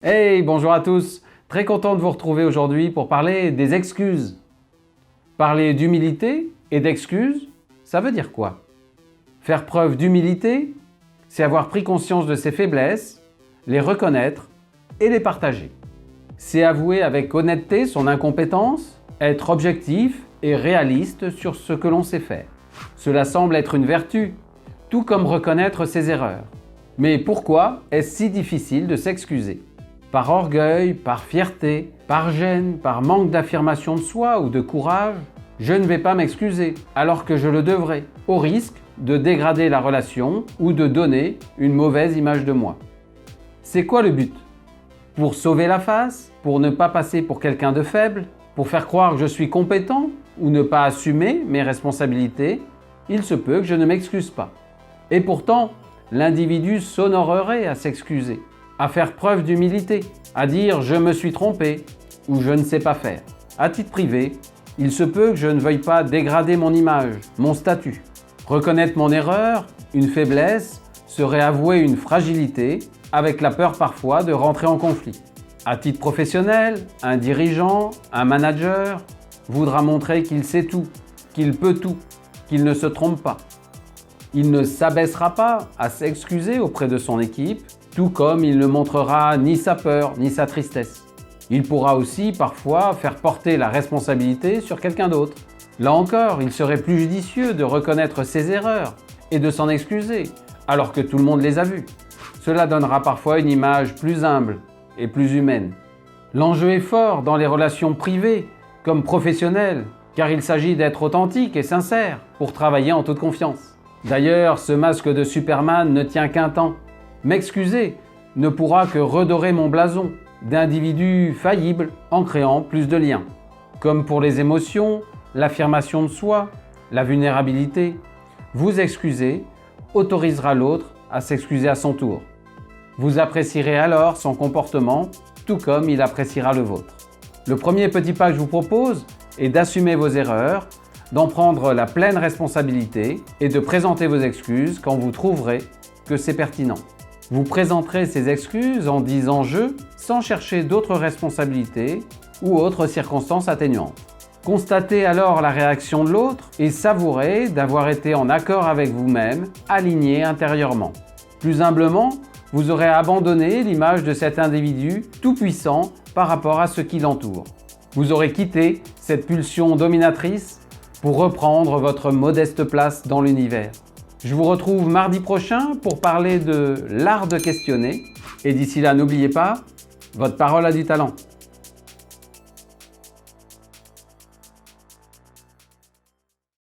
Hey, bonjour à tous. Très content de vous retrouver aujourd'hui pour parler des excuses. Parler d'humilité et d'excuses, ça veut dire quoi? Faire preuve d'humilité, c'est avoir pris conscience de ses faiblesses, les reconnaître et les partager. C'est avouer avec honnêteté son incompétence, être objectif et réaliste sur ce que l'on sait faire. Cela semble être une vertu, tout comme reconnaître ses erreurs. Mais pourquoi est-ce si difficile de s'excuser? Par orgueil, par fierté, par gêne, par manque d'affirmation de soi ou de courage, je ne vais pas m'excuser alors que je le devrais, au risque de dégrader la relation ou de donner une mauvaise image de moi. C'est quoi le but? Pour sauver la face? Pour ne pas passer pour quelqu'un de faible? Pour faire croire que je suis compétent ou ne pas assumer mes responsabilités? Il se peut que je ne m'excuse pas. Et pourtant, l'individu s'honorerait à s'excuser, à faire preuve d'humilité, à dire « je me suis trompé » ou « je ne sais pas faire ». À titre privé, il se peut que je ne veuille pas dégrader mon image, mon statut. Reconnaître mon erreur, une faiblesse, serait avouer une fragilité, avec la peur parfois de rentrer en conflit. À titre professionnel, un dirigeant, un manager, voudra montrer qu'il sait tout, qu'il peut tout, qu'il ne se trompe pas. Il ne s'abaissera pas à s'excuser auprès de son équipe, tout comme il ne montrera ni sa peur ni sa tristesse. Il pourra aussi parfois faire porter la responsabilité sur quelqu'un d'autre. Là encore, il serait plus judicieux de reconnaître ses erreurs et de s'en excuser, alors que tout le monde les a vues. Cela donnera parfois une image plus humble et plus humaine. L'enjeu est fort dans les relations privées comme professionnelles, car il s'agit d'être authentique et sincère pour travailler en toute confiance. D'ailleurs, ce masque de Superman ne tient qu'un temps. M'excuser ne pourra que redorer mon blason d'individu faillible en créant plus de liens. Comme pour les émotions, l'affirmation de soi, la vulnérabilité, vous excuser autorisera l'autre à s'excuser à son tour. Vous apprécierez alors son comportement, tout comme il appréciera le vôtre. Le premier petit pas que je vous propose est d'assumer vos erreurs, d'en prendre la pleine responsabilité et de présenter vos excuses quand vous trouverez que c'est pertinent. Vous présenterez ces excuses en disant « je » sans chercher d'autres responsabilités ou autres circonstances atténuantes. Constatez alors la réaction de l'autre et savourez d'avoir été en accord avec vous-même, aligné intérieurement. Plus humblement, vous aurez abandonné l'image de cet individu tout-puissant par rapport à ce qui l'entoure. Vous aurez quitté cette pulsion dominatrice pour reprendre votre modeste place dans l'univers. Je vous retrouve mardi prochain pour parler de l'art de questionner. Et d'ici là, n'oubliez pas, votre parole a du talent.